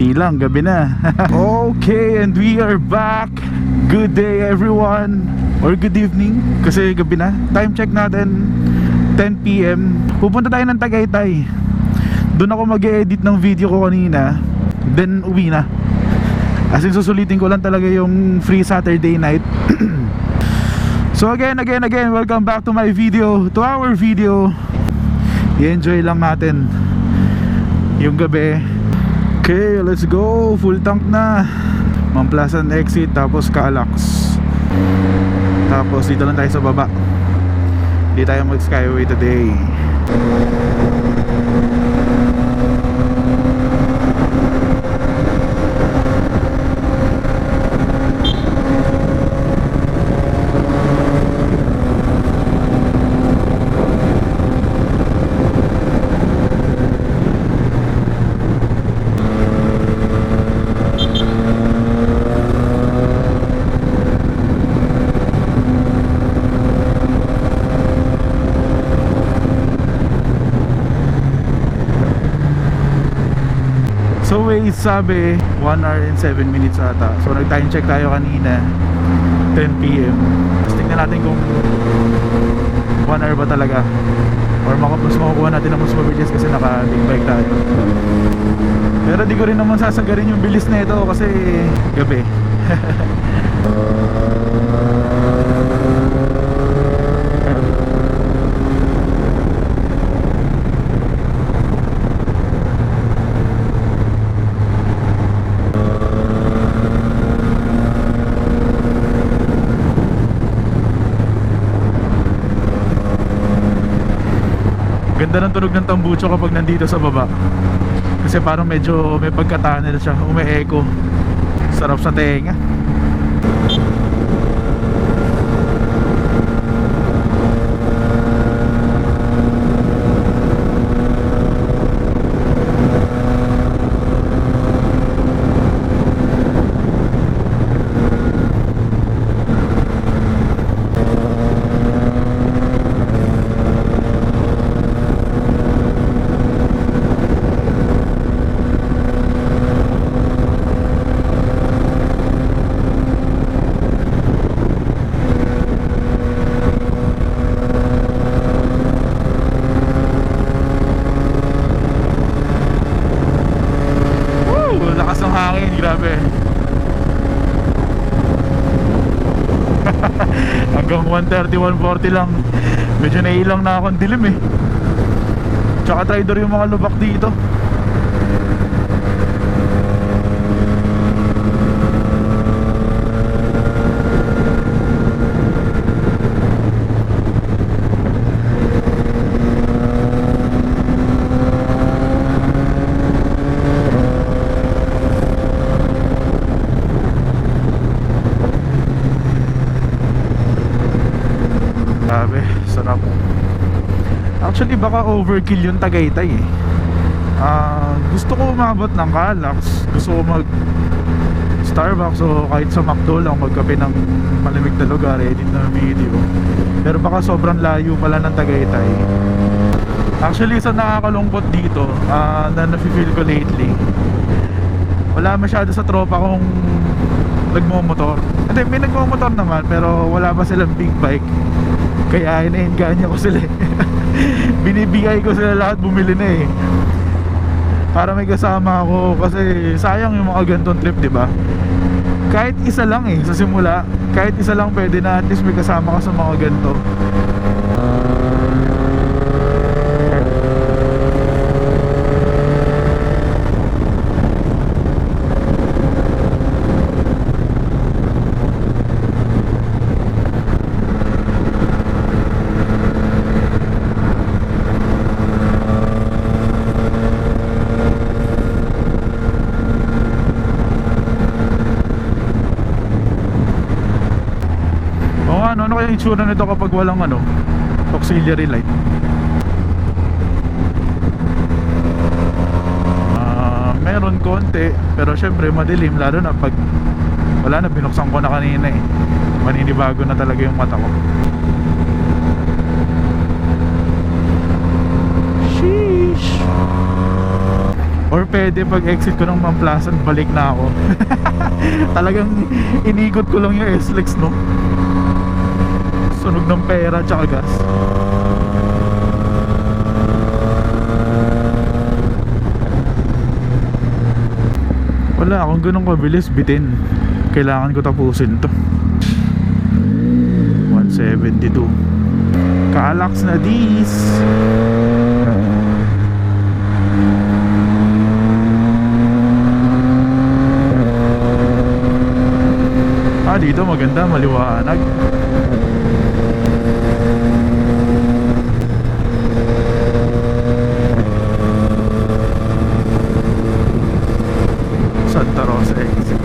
konti lang, gabi na. Okay, and we are back. Good day everyone, or good evening, kasi gabi na. Time check natin 10 PM. Pupunta tayo ng Tagaytay. Doon ako mag-edit ng video ko kanina, then uwi na. As in, susulitin ko lang talaga yung free Saturday night. So again, welcome back to my video, to our video. I-enjoy lang natin yung gabi. Okay, let's go. Full tank na. Mamplasan exit, tapos Calax. Tapos dito lang tayo sa baba. Hindi tayo mag Skyway today. So wait, sabi 1 hour and 7 minutes ata. So nag time check tayo kanina 10 PM. Tapos tingnan natin kung 1 hour ba talaga, or mas makukuha natin na mas mabilis kasi naka big bike tayo. Pero di ko rin naman sasagarin yung bilis na ito kasi gabi. Ganda ng tunog ng tambucho kapag nandito sa baba. Kasi parang medyo may pagka-tunnel siya, umi-echo. Sarap sa tenga. Grabe. Hanggang 130, 140 lang. Medyo nailang na akong dilim eh. Tsaka traitor yung mga lubak dito. Sarap. Actually baka overkill yung Tagaytay eh. Gusto ko umabot ng Calax, gusto ko mag Starbucks o kahit sa McDo lang, magkape ng malamig na lugar, edit na video. Pero baka sobrang layo pala ng Tagaytay. Actually isa nakakalungkot dito na nafe-feel ko lately, wala masyado sa tropa kong nagmo-motor. Hindi, may nagmo-motor naman pero wala pa silang big bike. Kaya inaengganyo ko sila. Binibigay ko sila lahat, bumili na eh. Para may kasama ako, kasi sayang yung mga ganitong trip, di ba? Kahit isa lang eh, sa simula, kahit isa lang pwede na, at least may kasama ka sa mga ganito. Ano kaya yung itsura nito kapag walang auxiliary light? Meron konti, pero syempre madilim, lalo na pag wala na, binuksan ko na kanina eh. Maninibago na talaga yung mata ko. Sheesh. Or pwede pag exit ko ng Mamplasan, balik na ako. Talagang inikot ko lang yung SLEX, no? Sunog ng pera tsaka gas. Wala akong ganun kabilis bitin. Kailangan ko tapusin to. 172. Kaalax na dis. Dito maganda, maliwanag. Santa Rosa exit.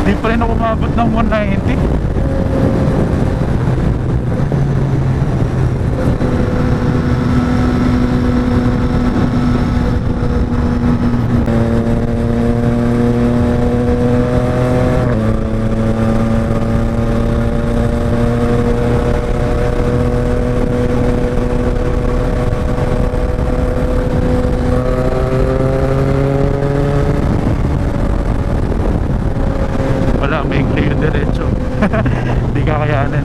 Di pa rin ako umabot ng 190. Maikli yung diretso. Hindi kakayanin.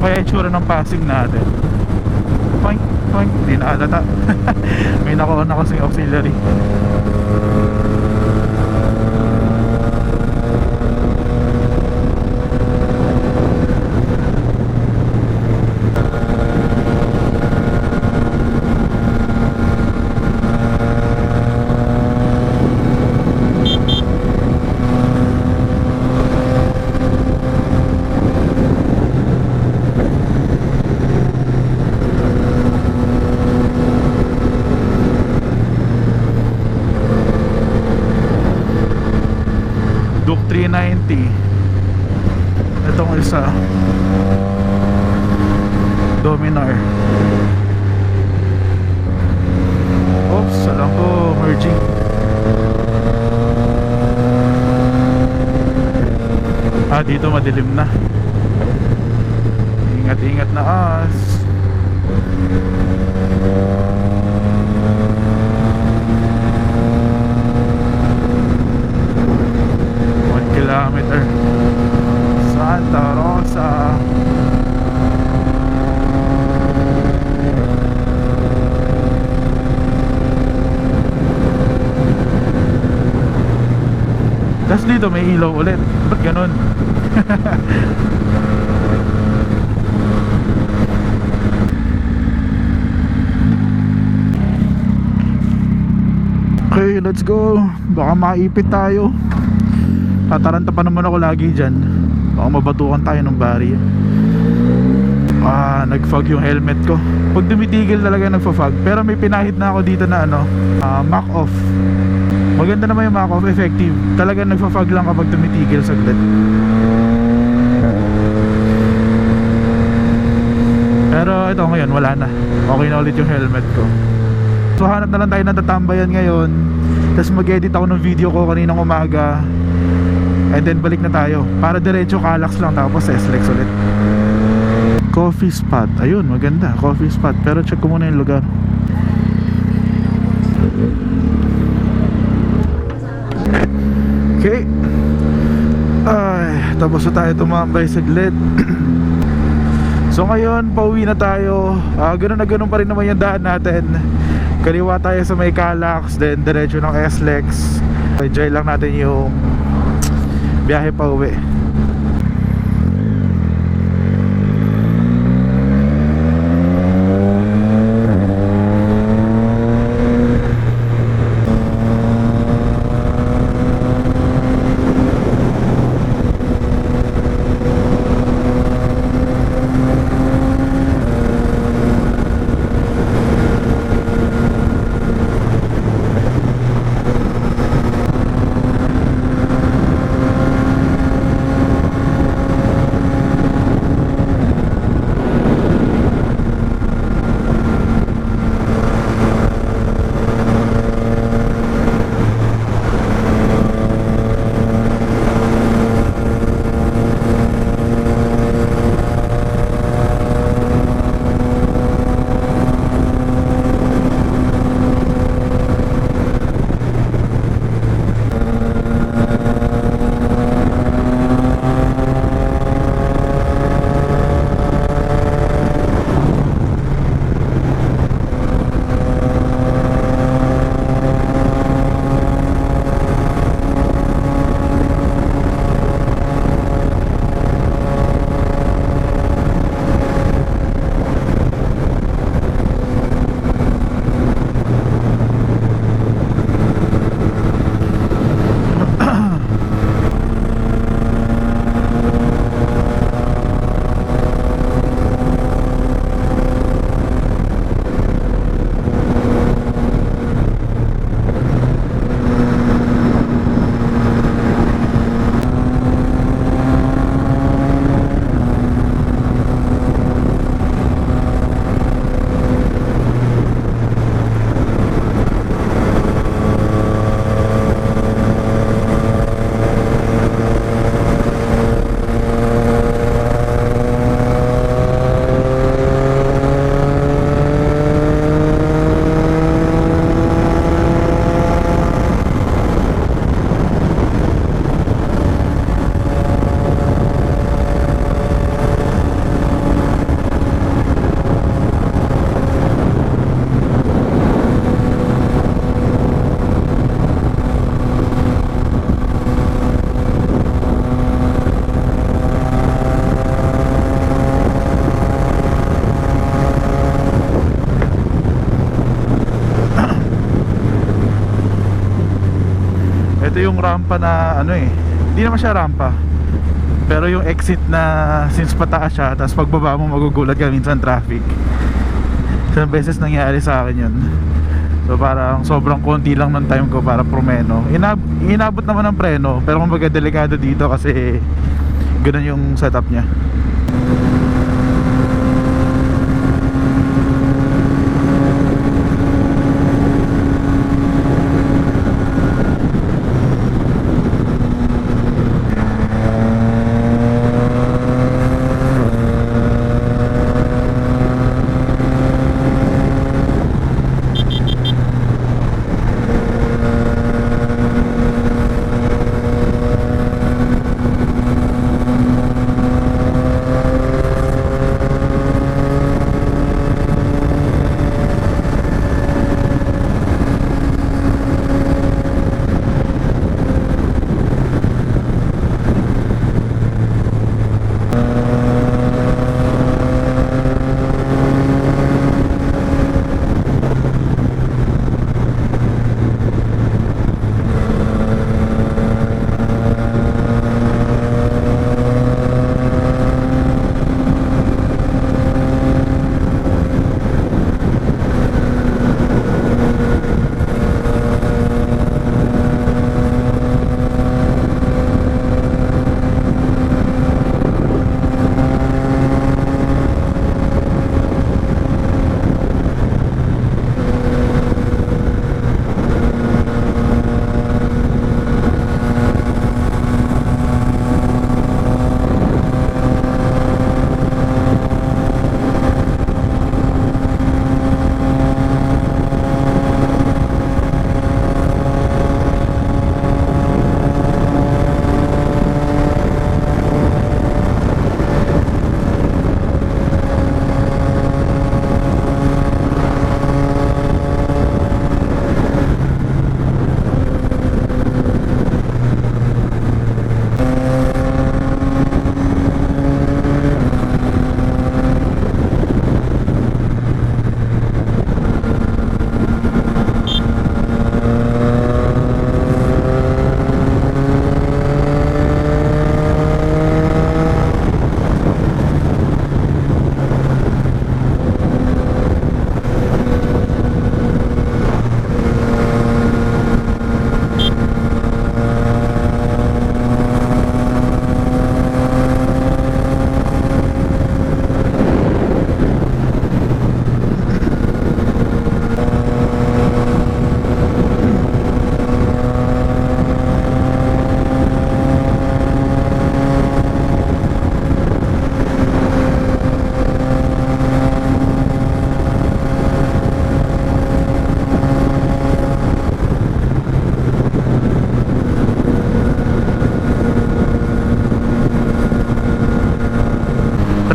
Kaya itsura ng passing natin. Poink, poink, hindi na alata. May nakuha na kasing auxiliary. Duke 390. Itong isa Dominar. Oops, alam ko merging. Dito madilim na. Ingat-ingat na as. Kilometer Santa Rosa. Tapos dito may ilaw ulit. Ba't ganun? Okay, let's go. Baka maipit tayo. Tataranta pa naman ako lagi dyan. Baka mabatukan tayo ng barya. Nag-fog yung helmet ko. Pag dumitigil talaga nagpa-fog. Pero may pinahid na ako dito na Mac off. Maganda naman yung Mac off, effective. Talaga nagpa-fog lang kapag dumitigil saglit. Pero ito ngayon wala na. Okay na ulit yung helmet ko. So hanap na lang tayo ng tatambayan ngayon. Tapos mag-edit ako ng video ko kaninang umaga. And then balik na tayo. Para diretso Kaalax lang. Tapos SLEX ulit. Coffee spot. Ayun, maganda. Coffee spot. Pero check ko muna yung lugar. Labas na tayo tumambay saglit. So ngayon, pauwi na tayo. Ganun na ganun pa rin naman yung daan natin. Kaliwa tayo sa may Calax, then diretso ng SLEX. Enjoy lang natin yung biyahe pa uwi. Ito yung rampa na ano eh, hindi naman siya rampa, pero yung exit na since pataas siya, tapos pagbaba mo magugulat ka minsan traffic. Isang beses nangyari sa akin yun. So parang sobrang konti lang ng time ko para promeno. Inabot naman ng preno, pero kumbaga delikado dito kasi ganun yung setup niya.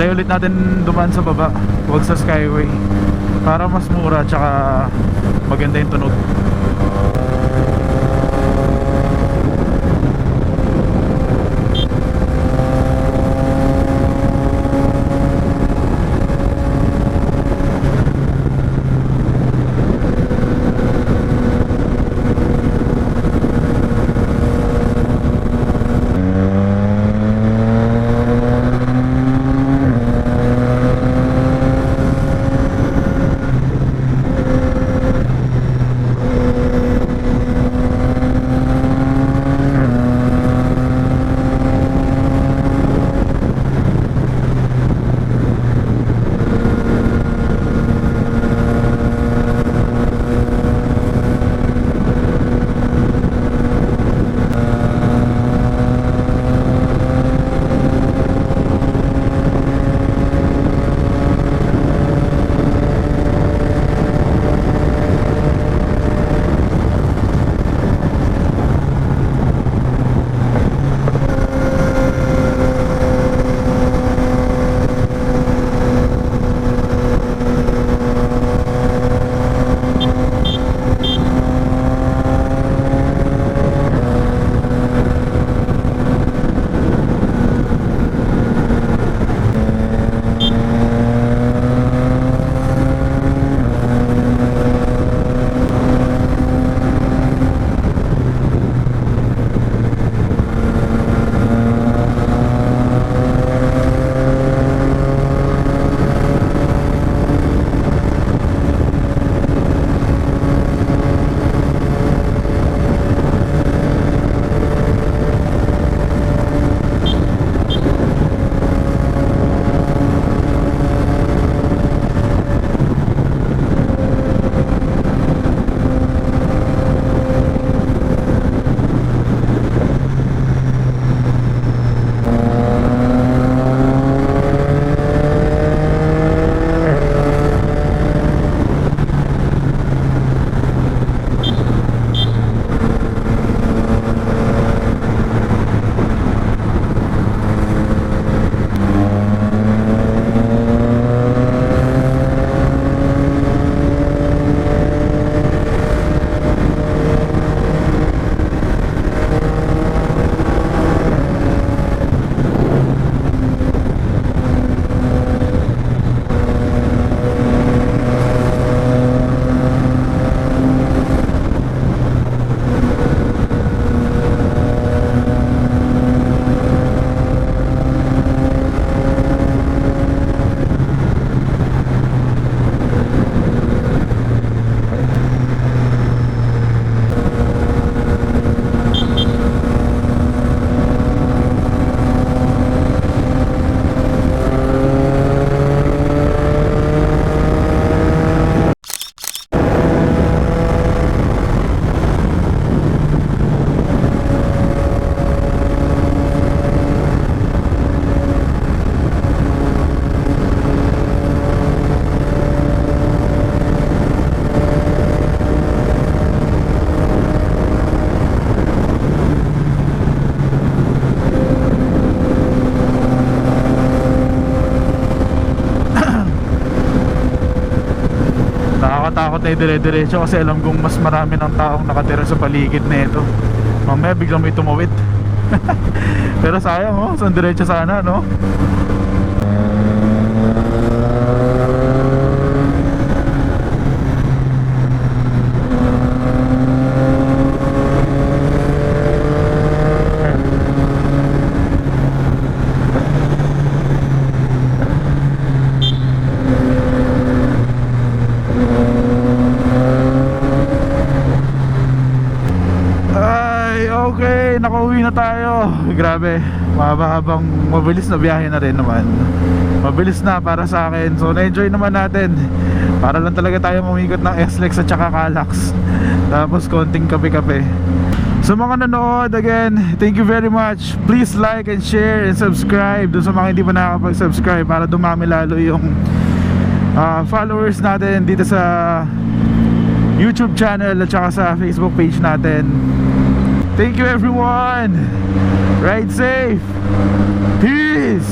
try ulit natin dumaan sa baba, huwag sa Skyway, para mas mura tsaka maganda yung tunog. Nakakatakot na dire-diretso kasi alam kong mas marami ng taong nakatira sa paligid na ito. Mamaya biglang may tumawid. Pero sayang oh, saan diretso sana no? Okay, nakauwi na tayo. Grabe, mahaba-habang mabilis na biyahe na rin naman. Mabilis na para sa akin. So na-enjoy naman natin. Para lang talaga tayo mamikot ng SLEX at saka Calax. Tapos konting kape-kape. Sa mga nanood, again, thank you very much. Please like and share and subscribe. Doon sa mga hindi pa nakakapag-subscribe, para dumami lalo yung followers natin dito sa YouTube channel at saka sa Facebook page natin. Thank you everyone. Ride safe. Peace.